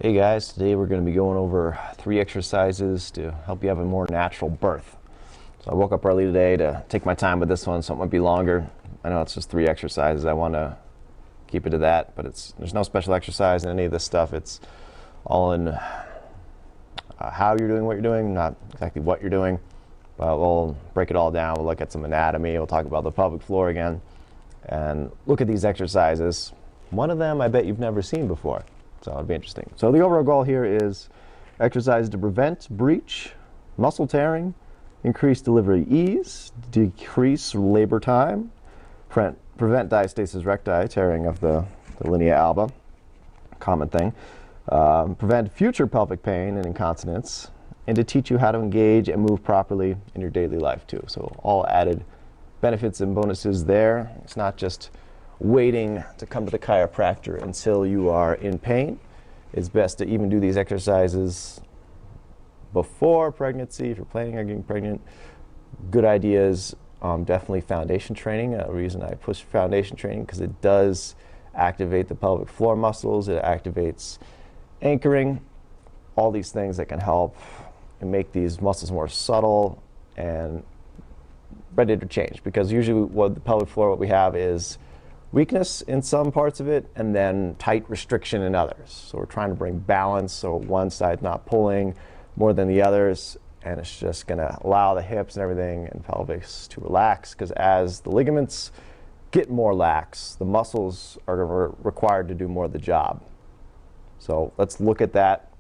Hey guys, today we're going to be going over 3 exercises to help you have a more natural birth. So I woke up early today to take my time with this one, so it might be longer. I know it's just 3 exercises. I want to keep it to that, but there's no special exercise in any of this stuff. It's all in how you're doing what you're doing, not exactly what you're doing. But we'll break it all down. We'll look at some anatomy. We'll talk about the pelvic floor again and look at these exercises. One of them I bet you've never seen before. So it'll be interesting. So the overall goal here is exercise to prevent breech, muscle tearing, increase delivery ease, decrease labor time, prevent diastasis recti, tearing of the linea alba, common thing, prevent future pelvic pain and incontinence, and to teach you how to engage and move properly in your daily life too. So all added benefits and bonuses there. It's not just waiting to come to the chiropractor until you are in pain. It's best to even do these exercises before pregnancy if you're planning on getting pregnant. Good ideas, definitely foundation training. A reason I push foundation training because it does activate the pelvic floor muscles. It activates anchoring, all these things that can help and make these muscles more subtle and ready to change, because usually what the pelvic floor, what we have is weakness in some parts of it and then tight restriction in others. So we're trying to bring balance so one side's not pulling more than the others, and it's just going to allow the hips and everything and pelvis to relax, because as the ligaments get more lax, the muscles are required to do more of the job. So let's look at that.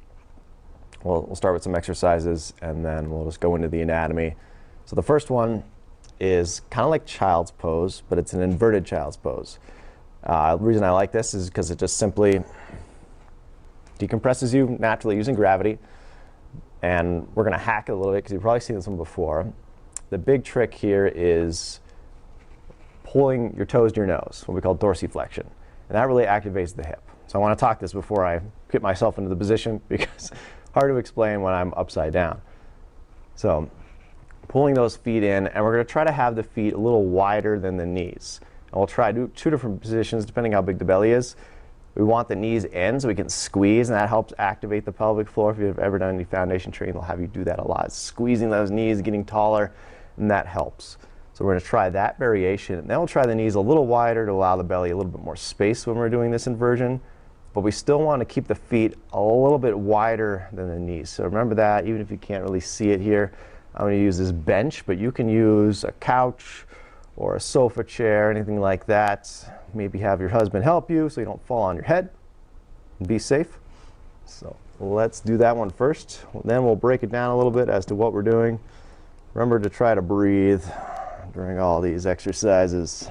We'll start with some exercises and then we'll just go into the anatomy. So the first one is kind of like child's pose, but it's an inverted child's pose. The reason I like this is because it just simply decompresses you naturally using gravity, and we're going to hack it a little bit because you've probably seen this one before. The big trick here is pulling your toes to your nose, what we call dorsiflexion, and that really activates the hip. So I want to talk this before I get myself into the position, because it's hard to explain when I'm upside down. So pulling those feet in, and we're going to try to have the feet a little wider than the knees. And we'll try to do 2 different positions depending how big the belly is. We want the knees in so we can squeeze, and that helps activate the pelvic floor. If you've ever done any foundation training, they'll have you do that a lot. Squeezing those knees, getting taller, and that helps. So we're going to try that variation, and then we'll try the knees a little wider to allow the belly a little bit more space when we're doing this inversion. But we still want to keep the feet a little bit wider than the knees. So remember that, even if you can't really see it here. I'm going to use this bench, but you can use a couch or a sofa chair, anything like that. Maybe have your husband help you so you don't fall on your head and be safe. So let's do that one first. Then we'll break it down a little bit as to what we're doing. Remember to try to breathe during all these exercises.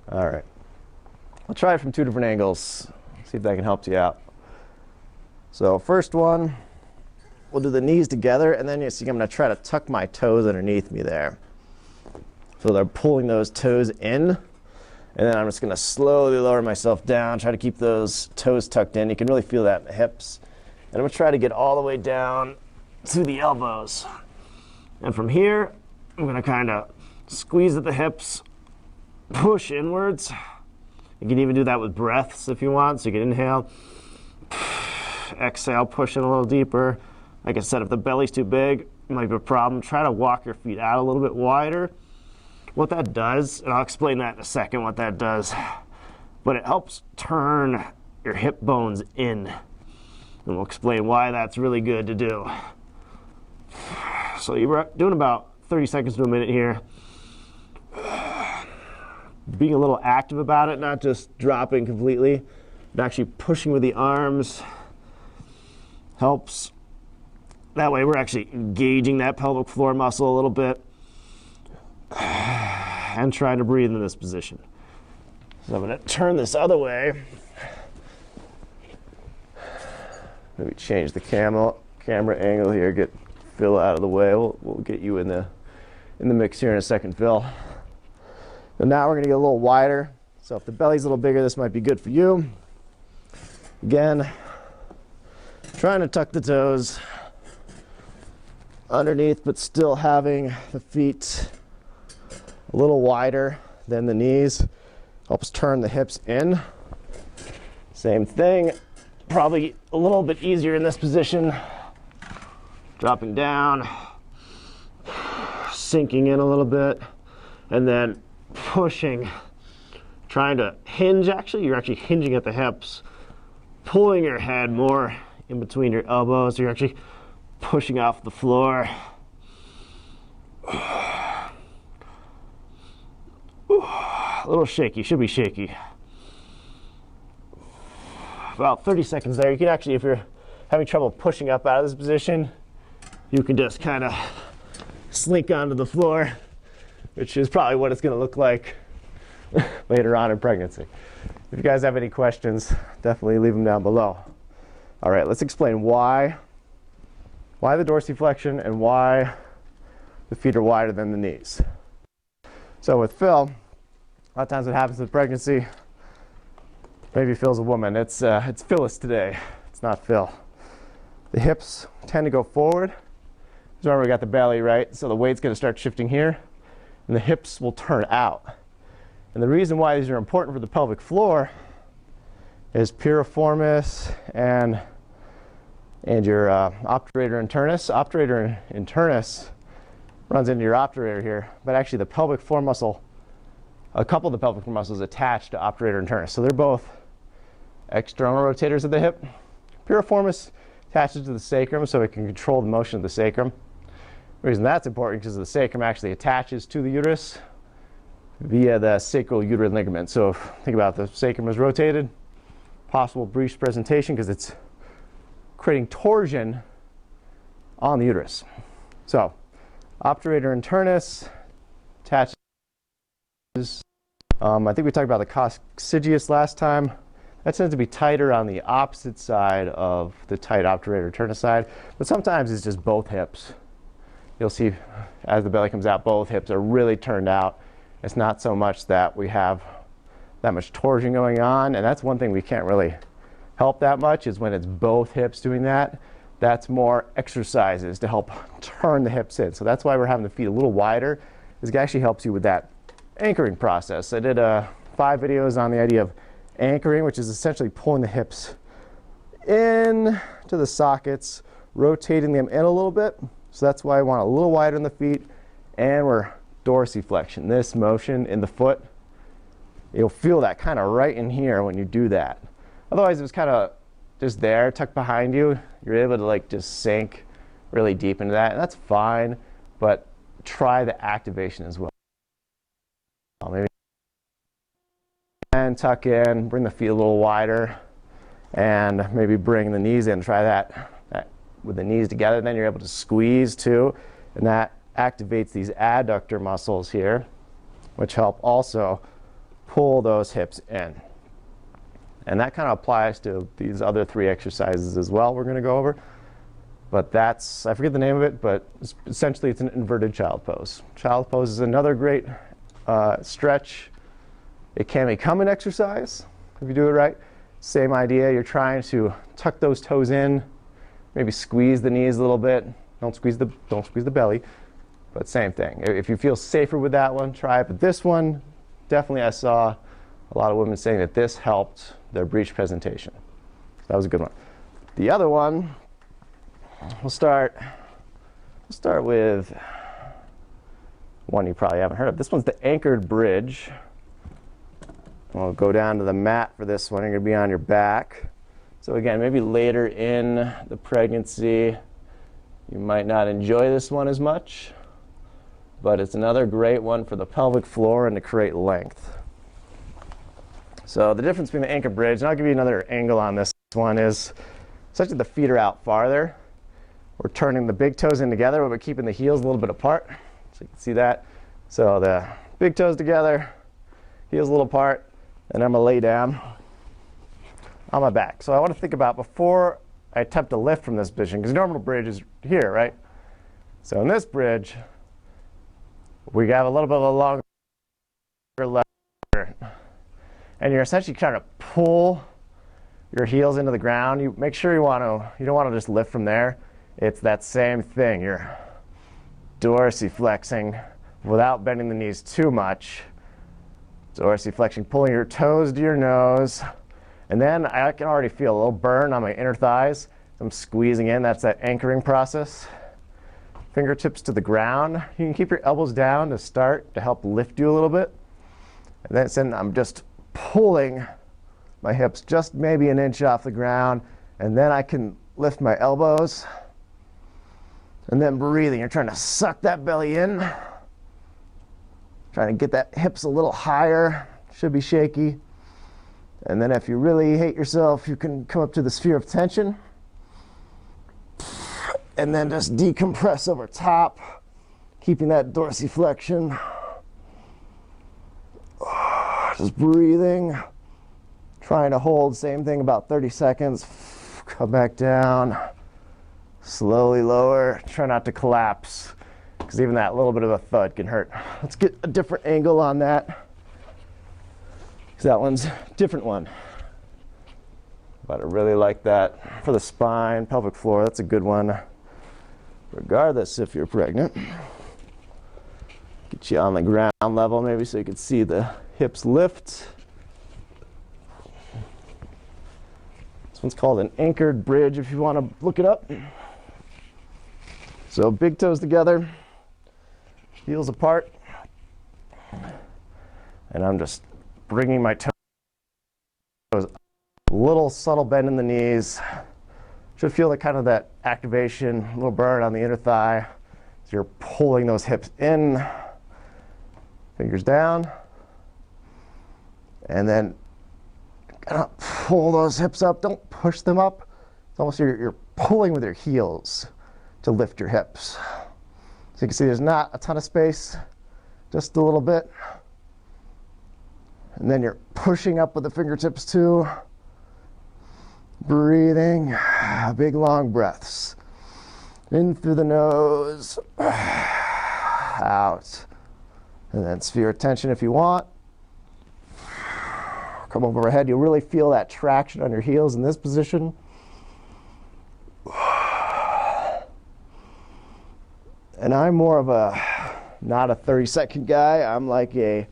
All right. I'll try it from 2 different angles. See if that can help you out. So first one, we'll do the knees together, and then you see I'm going to try to tuck my toes underneath me there. So they're pulling those toes in, and then I'm just going to slowly lower myself down, try to keep those toes tucked in. You can really feel that in the hips. And I'm going to try to get all the way down to the elbows. And from here, I'm going to kind of squeeze at the hips, push inwards. You can even do that with breaths if you want. So you can inhale, exhale, push in a little deeper. Like I said, if the belly's too big, it might be a problem. Try to walk your feet out a little bit wider. What that does, and I'll explain that in a second, what that does, but it helps turn your hip bones in. And we'll explain why that's really good to do. So you're doing about 30 seconds to a minute here. Being a little active about it, not just dropping completely, but actually pushing with the arms helps. That way we're actually engaging that pelvic floor muscle a little bit and trying to breathe in this position. So I'm going to turn this other way. Maybe change the camera angle here, get Phil out of the way. We'll get you in the mix here in a second, Phil. So now we're going to get a little wider. So if the belly's a little bigger, this might be good for you. Again, trying to tuck the toes underneath, but still having the feet a little wider than the knees. Helps turn the hips in. Same thing, Probably a little bit easier in this position. Dropping down, sinking in a little bit, and then pushing, trying to hinge. Actually, you're actually hinging at the hips, pulling your head more in between your elbows. You're actually pushing off the floor. A little shaky, should be shaky. About 30 seconds there. You can actually, if you're having trouble pushing up out of this position, you can just kind of slink onto the floor, which is probably what it's going to look like later on in pregnancy. If you guys have any questions, definitely leave them down below. All right, let's explain why the dorsiflexion and why the feet are wider than the knees. So with Phil, a lot of times what happens with pregnancy, maybe Phil's a woman, it's Phyllis today, it's not Phil. The hips tend to go forward. Remember, we got the belly, right? So the weight's going to start shifting here, and the hips will turn out. And the reason why these are important for the pelvic floor is piriformis and your obturator internus. Obturator internus runs into your obturator here, but actually the pelvic floor muscle, a couple of the pelvic floor muscles attached to obturator internus. So they're both external rotators of the hip. Piriformis attaches to the sacrum so it can control the motion of the sacrum. The reason that's important is because the sacrum actually attaches to the uterus via the sacral uterine ligament. So think about the sacrum is rotated, possible breech presentation because it's creating torsion on the uterus. So obturator internus attaches. I think we talked about the coccygeus last time. That tends to be tighter on the opposite side of the tight obturator internus side, but sometimes it's just both hips. You'll see as the belly comes out, both hips are really turned out. It's not so much that we have that much torsion going on, and that's one thing we can't really help that much is when it's both hips doing that. That's more exercises to help turn the hips in. So that's why we're having the feet a little wider. This actually helps you with that anchoring process. I did 5 videos on the idea of anchoring, which is essentially pulling the hips in to the sockets, rotating them in a little bit. So that's why I want a little wider in the feet, and we're dorsiflexion. This motion in the foot, you'll feel that kind of right in here when you do that. Otherwise, it was kind of just there, tucked behind you. You're able to like just sink really deep into that, and that's fine, but try the activation as well. Maybe and tuck in, bring the feet a little wider, and maybe bring the knees in. Try that with the knees together. Then you're able to squeeze too, and that activates these adductor muscles here, which help also pull those hips in. And that kind of applies to these other 3 exercises as well we're going to go over. But that's, I forget the name of it, but essentially it's an inverted child pose. Child pose is another great stretch. It can become an exercise if you do it right. Same idea, you're trying to tuck those toes in, maybe squeeze the knees a little bit. Don't squeeze the belly, but same thing. If you feel safer with that one, try it. But this one, definitely I saw a lot of women saying that this helped their breech presentation. That was a good one. The other one, we'll start with one you probably haven't heard of. This one's the anchored bridge. We'll go down to the mat for this one. You're going to be on your back. So again, maybe later in the pregnancy, you might not enjoy this one as much, but it's another great one for the pelvic floor and to create length. So the difference between the anchored bridge, and I'll give you another angle on this one, is essentially the feet are out farther. We're turning the big toes in together, but we're keeping the heels a little bit apart. So you can see that. So the big toes together, heels a little apart, and I'm going to lay down on my back. So I want to think about before I attempt to lift from this position, because normal bridge is here, right? So in this bridge, we got a little bit of a longer leg, and you're essentially trying to pull your heels into the ground. You make sure you don't want to just lift from there. It's that same thing. You're dorsiflexing without bending the knees too much. Dorsiflexion, pulling your toes to your nose, And then I can already feel a little burn on my inner thighs. I'm squeezing in, that's that anchoring process. Fingertips to the ground. You can keep your elbows down to start to help lift you a little bit. And then I'm just pulling my hips just maybe an inch off the ground, and then I can lift my elbows. And then breathing, you're trying to suck that belly in. Trying to get that hips a little higher, should be shaky. And then if you really hate yourself, you can come up to the sphere of tension. And then just decompress over top, keeping that dorsiflexion. Just breathing, trying to hold, same thing, about 30 seconds. Come back down, slowly lower. Try not to collapse, because even that little bit of a thud can hurt. Let's get a different angle on that, because that one's a different one. But I really like that for the spine, pelvic floor. That's a good one, regardless if you're pregnant. Get you on the ground level maybe so you can see the hips lift. This one's called an anchored bridge if you want to look it up. So big toes together, heels apart, and I'm just bringing my toes, a little subtle bend in the knees. Should feel like kind of that activation, a little burn on the inner thigh. So you're pulling those hips in, fingers down, and then kind of pull those hips up. Don't push them up. It's almost you're pulling with your heels to lift your hips. So you can see there's not a ton of space, just a little bit. And then you're pushing up with the fingertips too. Breathing, big long breaths. In through the nose, out. And then sphere of tension if you want. Come overhead, you'll really feel that traction on your heels in this position. And I'm more of a, not a 30-second guy, I'm like a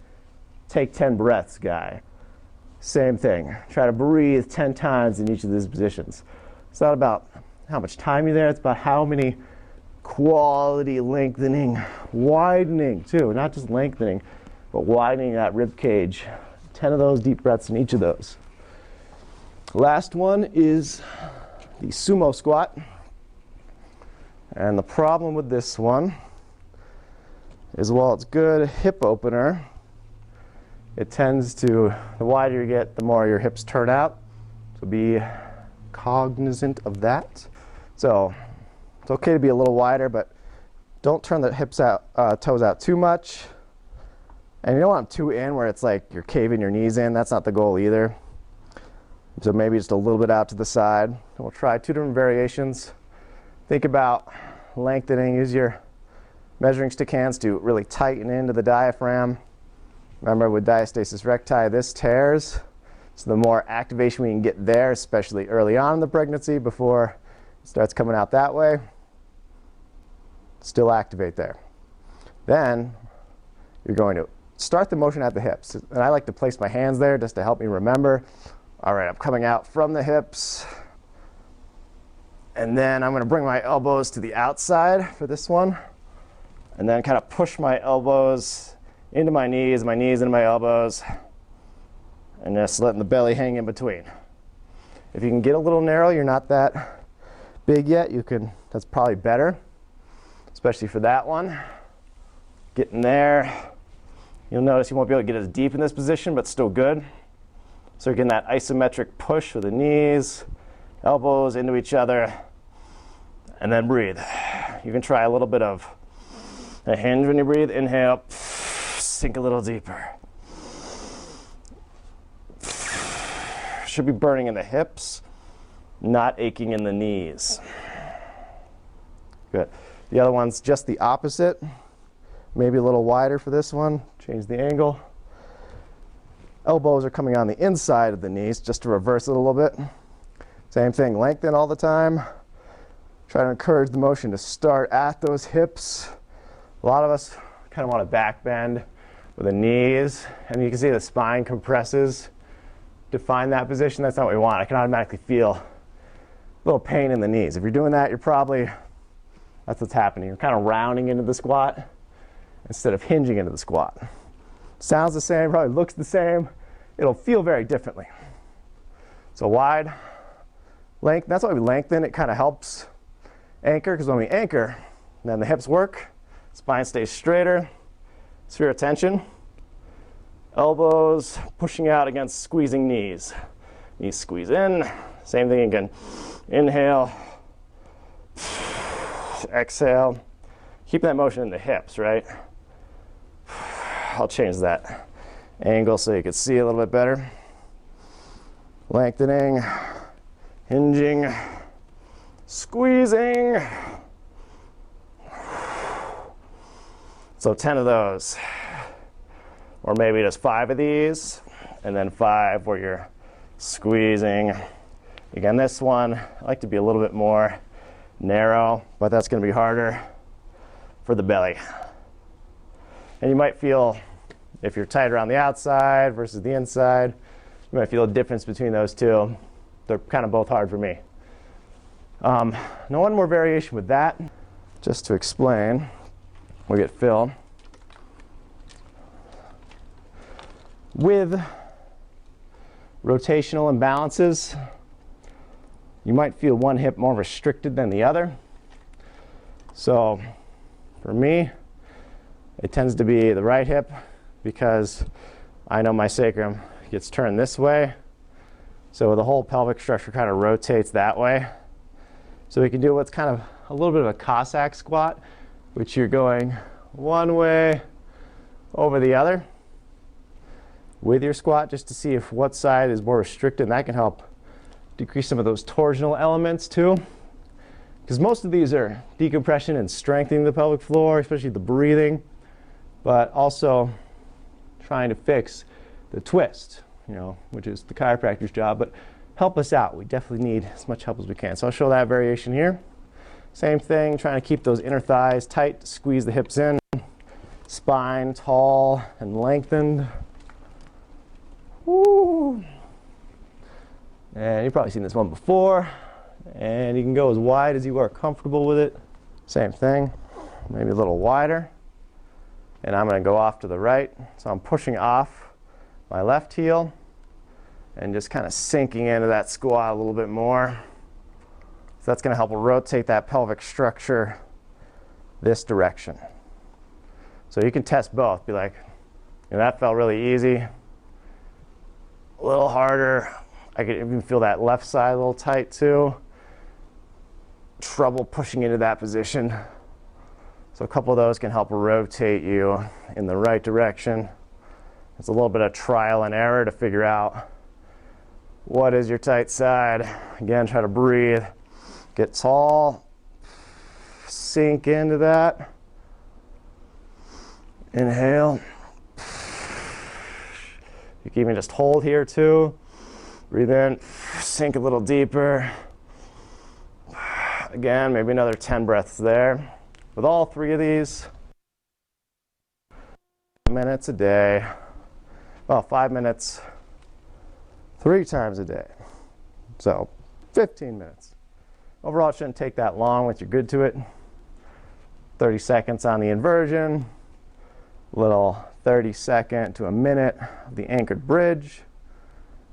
take 10 breaths guy. Same thing, try to breathe 10 times in each of these positions. It's not about how much time you're there, it's about how many quality lengthening, widening too, not just lengthening, but widening that rib cage. 10 of those deep breaths in each of those. Last one is the sumo squat. And the problem with this one is, while it's good hip opener, it tends to, the wider you get, the more your hips turn out. So be cognizant of that. So it's okay to be a little wider, but don't turn the hips out, toes out too much. And you don't want them too in where it's like you're caving your knees in. That's not the goal either. So maybe just a little bit out to the side. And we'll try two different variations. Think about lengthening. Use your measuring stick hands to really tighten into the diaphragm. Remember, with diastasis recti, this tears. So the more activation we can get there, especially early on in the pregnancy before it starts coming out that way, still activate there. Then you're going to start the motion at the hips. And I like to place my hands there just to help me remember. All right, I'm coming out from the hips. And then I'm going to bring my elbows to the outside for this one. And then kind of push my elbows into my knees into my elbows. And just letting the belly hang in between. If you can get a little narrow, you're not that big yet, you can, that's probably better, especially for that one. Getting there. You'll notice you won't be able to get as deep in this position, but still good. So you're getting that isometric push with the knees, elbows into each other, and then breathe. You can try a little bit of a hinge when you breathe. Inhale, sink a little deeper. Should be burning in the hips, not aching in the knees. Good. The other one's just the opposite. Maybe a little wider for this one. Change the angle. Elbows are coming on the inside of the knees, just to reverse it a little bit. Same thing, lengthen all the time. Try to encourage the motion to start at those hips. A lot of us kind of want to back bend with the knees, and you can see the spine compresses to find that position, that's not what we want. I can automatically feel a little pain in the knees. If you're doing that, that's what's happening. You're kind of rounding into the squat instead of hinging into the squat. Sounds the same, probably looks the same. It'll feel very differently. So wide, length, that's why we lengthen. It kind of helps anchor, because when we anchor, then the hips work, spine stays straighter, sphere of tension, elbows pushing out against squeezing knees. Knees squeeze in, same thing again. Inhale, exhale. Keep that motion in the hips, right? I'll change that angle so you can see a little bit better. Lengthening, hinging, squeezing. So 10 of those, or maybe just 5 of these, and then 5 where you're squeezing. Again, this one, I like to be a little bit more narrow, but that's going to be harder for the belly. And you might feel, if you're tight around the outside versus the inside, you might feel a difference between those two. They're kind of both hard for me. Now one more variation with that, just to explain. We get Phil. With rotational imbalances, you might feel one hip more restricted than the other. So for me, it tends to be the right hip, because I know my sacrum gets turned this way. So the whole pelvic structure kind of rotates that way. So we can do what's kind of a little bit of a Cossack squat, which you're going one way over the other with your squat, just to see if what side is more restricted, and that can help decrease some of those torsional elements too. Because most of these are decompression and strengthening the pelvic floor, especially the breathing, but also trying to fix the twist, which is the chiropractor's job, but help us out. We definitely need as much help as we can. So I'll show that variation here. Same thing, trying to keep those inner thighs tight, squeeze the hips in, spine tall and lengthened. Woo. And you've probably seen this one before, and you can go as wide as you are comfortable with it. Same thing, maybe a little wider. And I'm going to go off to the right. So I'm pushing off my left heel and just kind of sinking into that squat a little bit more. So that's going to help rotate that pelvic structure this direction. So you can test both. Be like, that felt really easy. A little harder. I could even feel that left side a little tight too. Trouble pushing into that position. So a couple of those can help rotate you in the right direction. It's a little bit of trial and error to figure out what is your tight side. Again, try to breathe. Get tall. Sink into that. Inhale. You can even just hold here too. Breathe in. Sink a little deeper. Again, maybe another 10 breaths there. With all 3 of these, 5 minutes a day. Well, 5 minutes 3 times a day. So 15 minutes. Overall, it shouldn't take that long once you're good to it. 30 seconds on the inversion, little 30-second to a minute of the anchored bridge,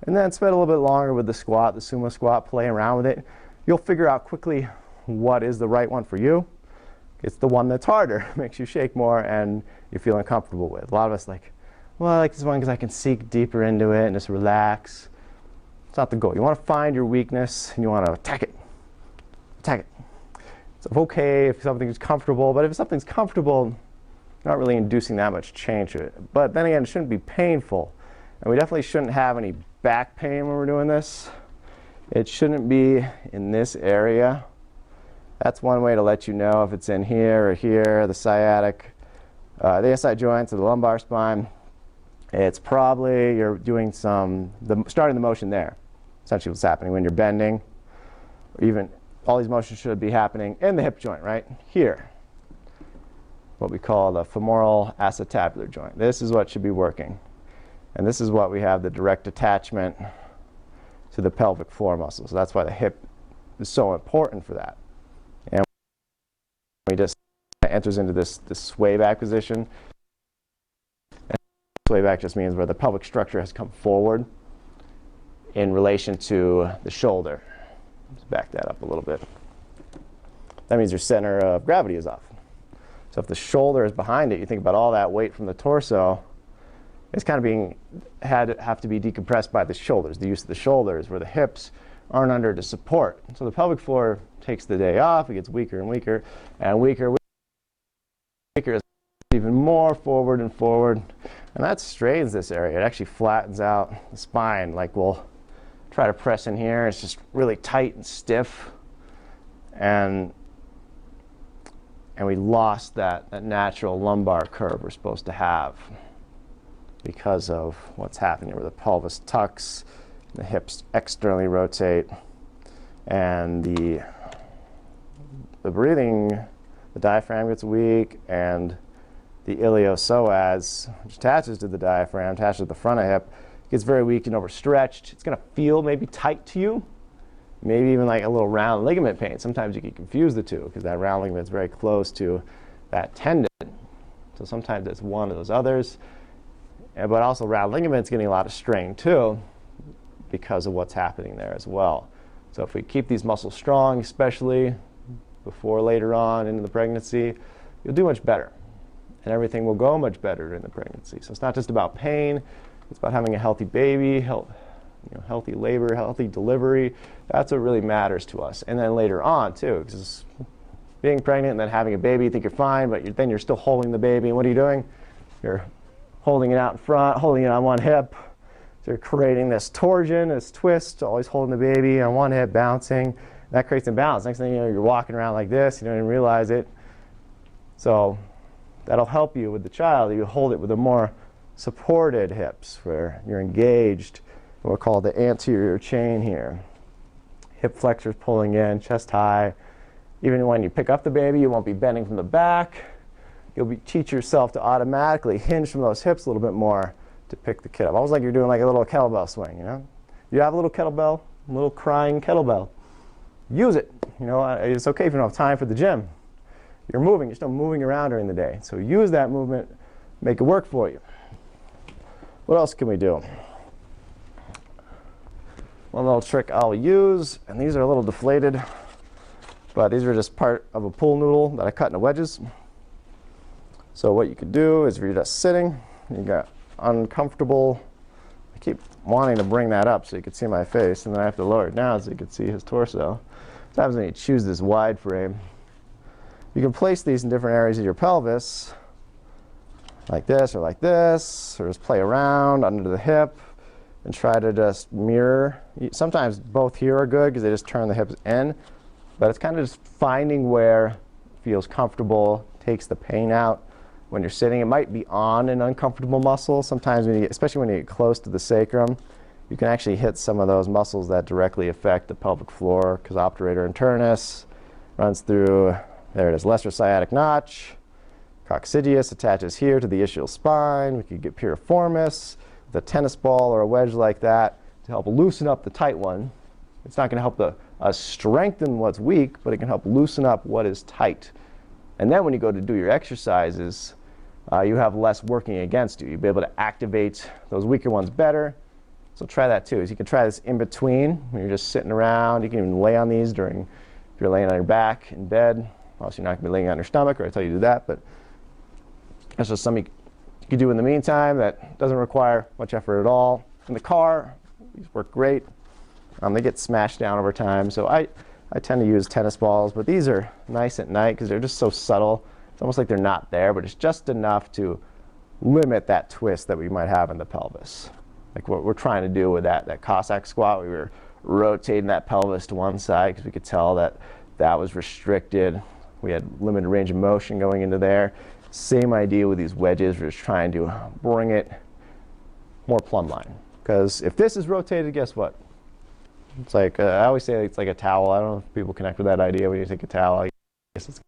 and then spend a little bit longer with the squat, the sumo squat, playing around with it. You'll figure out quickly what is the right one for you. It's the one that's harder, makes you shake more, and you feel uncomfortable with. A lot of us like, well, I like this one because I can sink deeper into it and just relax. It's not the goal. You want to find your weakness and you want to attack it. Attack it. It's okay if something's comfortable, but if something's comfortable, not really inducing that much change to it. But then again, it shouldn't be painful. And we definitely shouldn't have any back pain when we're doing this. It shouldn't be in this area. That's one way to let you know if it's in here or here, the sciatic, the SI joints or the lumbar spine. It's probably you're doing starting the motion there. Essentially what's happening when you're bending, or even all these motions should be happening in the hip joint, right? Here. What we call the femoral acetabular joint. This is what should be working. And this is what we have the direct attachment to the pelvic floor muscle. So that's why the hip is so important for that. And we just enters into this sway back position. And sway back just means where the pelvic structure has come forward in relation to the shoulder. Let's back that up a little bit. That means your center of gravity is off. So if the shoulder is behind it, you think about all that weight from the torso, it's kind of have to be decompressed by the shoulders, the use of the shoulders, where the hips aren't under to support. So the pelvic floor takes the day off, it gets weaker and weaker, and weaker, even more forward and forward. And that strains this area. It actually flattens out the spine. Like we'll try to press in here, it's just really tight and stiff. And we lost that natural lumbar curve we're supposed to have because of what's happening where the pelvis tucks, the hips externally rotate, and the breathing, the diaphragm gets weak, and the iliopsoas, which attaches to the diaphragm, attaches to the front of the hip, gets very weak and overstretched. It's going to feel maybe tight to you. Maybe even like a little round ligament pain. Sometimes you can confuse the two because that round ligament is very close to that tendon. So sometimes it's one of those others. But also round ligament's getting a lot of strain too because of what's happening there as well. So if we keep these muscles strong, especially before later on into the pregnancy, you'll do much better. And everything will go much better in the pregnancy. So it's not just about pain. It's about having a healthy baby, healthy labor, healthy delivery. That's what really matters to us. And then later on, too, because being pregnant and then having a baby, you think you're fine, but then you're still holding the baby. And what are you doing? You're holding it out in front, holding it on one hip. So you're creating this torsion, this twist, always holding the baby on one hip, bouncing. That creates imbalance. Next thing you know, you're walking around like this. You don't even realize it. So that'll help you with the child. You hold it with a more supported hips where you're engaged. We'll call the anterior chain here. Hip flexors pulling in, chest high. Even when you pick up the baby, you won't be bending from the back. You'll teach yourself to automatically hinge from those hips a little bit more to pick the kid up. Almost like you're doing like a little kettlebell swing, you know? You have a little kettlebell, a little crying kettlebell. Use it. You know, it's okay if you don't have time for the gym. You're moving, you're still moving around during the day. So use that movement, make it work for you. What else can we do? One little trick I'll use, and these are a little deflated, but these are just part of a pool noodle that I cut into wedges. So what you could do is if you're just sitting, you got uncomfortable. I keep wanting to bring that up so you can see my face, and then I have to lower it down so you can see his torso. So happens when you choose this wide frame. You can place these in different areas of your pelvis, like this, or just play around under the hip and try to just mirror. Sometimes both here are good because they just turn the hips in, but it's kind of just finding where it feels comfortable, takes the pain out. When you're sitting, it might be on an uncomfortable muscle. Sometimes, especially when you get close to the sacrum, you can actually hit some of those muscles that directly affect the pelvic floor, because obturator internus runs through, there it is, lesser sciatic notch. Coccygeus attaches here to the ischial spine. We could get piriformis with a tennis ball or a wedge like that to help loosen up the tight one. It's not going to help strengthen what's weak, but it can help loosen up what is tight. And then when you go to do your exercises, you have less working against you. You'll be able to activate those weaker ones better. So try that too. So you can try this in between when you're just sitting around. You can even lay on these if you're laying on your back in bed. Also, you're not going to be laying on your stomach, or I tell you to do that, but that's just something you can do in the meantime that doesn't require much effort at all. In the car, these work great. They get smashed down over time. So I tend to use tennis balls, but these are nice at night because they're just so subtle. It's almost like they're not there, but it's just enough to limit that twist that we might have in the pelvis. Like what we're trying to do with that Cossack squat, we were rotating that pelvis to one side because we could tell that was restricted. We had limited range of motion going into there. Same idea with these wedges. We're just trying to bring it more plumb line. Because if this is rotated, guess what? It's like, I always say it's like a towel. I don't know if people connect with that idea when you take a towel. I guess it's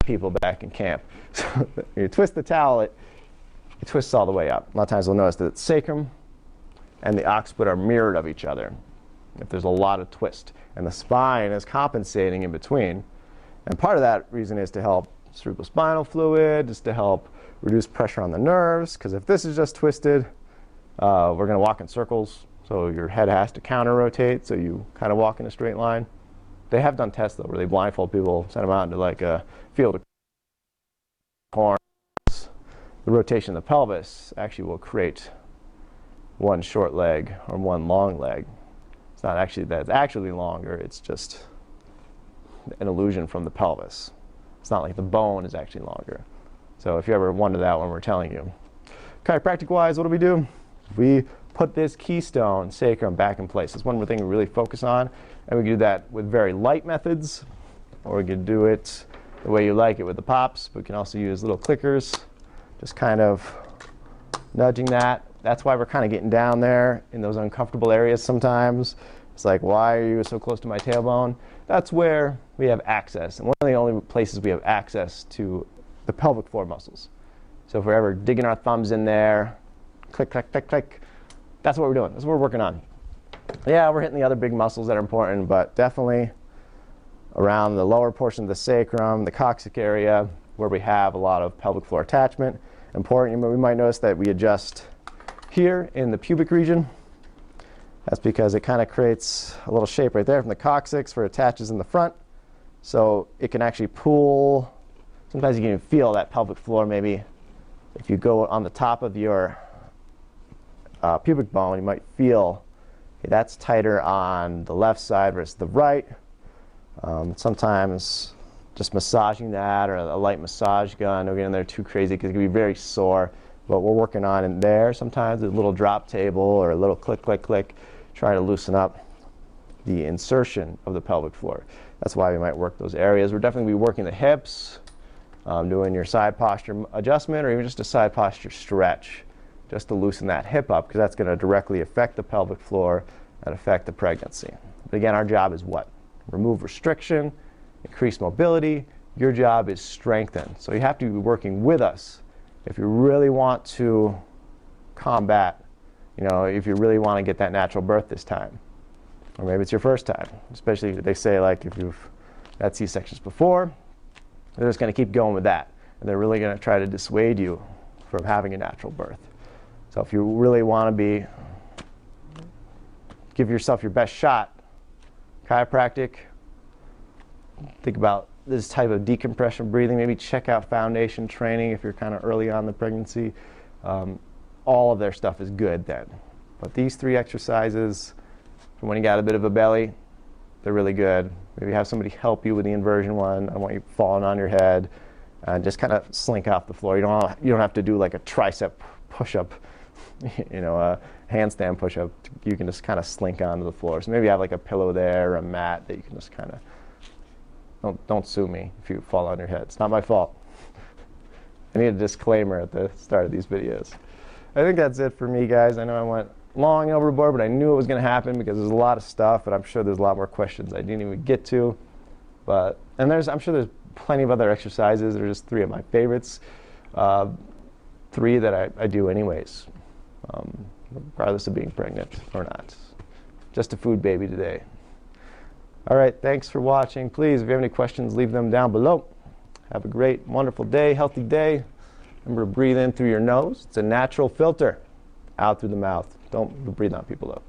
people back in camp. So when you twist the towel, it twists all the way up. A lot of times we'll notice that the sacrum and the occiput are mirrored of each other. if there's a lot of twist. And the spine is compensating in between. And part of that reason is to help cerebrospinal fluid, just to help reduce pressure on the nerves, because if this is just twisted, we're going to walk in circles, so your head has to counter-rotate, so you kind of walk in a straight line. They have done tests, though, where they blindfold people, send them out into like a field of corn. The rotation of the pelvis actually will create one short leg or one long leg. It's not actually that it's actually longer, it's just an illusion from the pelvis. It's not like the bone is actually longer. So if you ever wonder that when we're telling you. Chiropractic-wise, what do we do? We put this keystone sacrum back in place. It's one thing we really focus on, and we can do that with very light methods, or we can do it the way you like it with the pops, but we can also use little clickers, just kind of nudging that. That's why we're kind of getting down there in those uncomfortable areas sometimes. It's like, why are you so close to my tailbone? That's where we have access, and one of the only places we have access to the pelvic floor muscles. So if we're ever digging our thumbs in there, click, click, click, click, that's what we're doing. That's what we're working on. Yeah, we're hitting the other big muscles that are important, but definitely around the lower portion of the sacrum, the coccyx area, where we have a lot of pelvic floor attachment. Important, we might notice that we adjust here in the pubic region. That's because it kind of creates a little shape right there from the coccyx where it attaches in the front. So it can actually pull. Sometimes you can even feel that pelvic floor maybe. If you go on the top of your pubic bone, you might feel, okay, that's tighter on the left side versus the right. Sometimes just massaging that, or a light massage gun, don't get in there too crazy because it can be very sore. But we're working on in there sometimes a little drop table or a little click, click, click, trying to loosen up the insertion of the pelvic floor. That's why we might work those areas. We're definitely be working the hips, doing your side posture adjustment, or even just a side posture stretch, just to loosen that hip up, because that's going to directly affect the pelvic floor and affect the pregnancy. But again, our job is what? Remove restriction, increase mobility. Your job is strengthen. So you have to be working with us if you really want to combat, if you really want to get that natural birth this time. Or maybe it's your first time. Especially, they say, like, if you've had C-sections before, they're just going to keep going with that. And they're really going to try to dissuade you from having a natural birth. So if you really want to give yourself your best shot, chiropractic, think about this type of decompression breathing. Maybe check out foundation training if you're kind of early on in the pregnancy. All of their stuff is good then. But these 3 exercises, for when you got a bit of a belly, they're really good. Maybe have somebody help you with the inversion one. I don't want you falling on your head. And just kind of slink off the floor. You don't have to do like a tricep push-up, a handstand push-up. You can just kind of slink onto the floor. So maybe you have like a pillow there, or a mat that you can just kind of, don't sue me if you fall on your head. It's not my fault. I need a disclaimer at the start of these videos. I think that's it for me, guys. I know I went long overboard, but I knew it was going to happen because there's a lot of stuff, and I'm sure there's a lot more questions I didn't even get to. And I'm sure there's plenty of other exercises. They're just 3 of my favorites. 3 that I do anyways, regardless of being pregnant or not. Just a food baby today. All right, thanks for watching. Please, if you have any questions, leave them down below. Have a great, wonderful day, healthy day. Remember to breathe in through your nose. It's a natural filter. Out through the mouth. Don't breathe on people, though.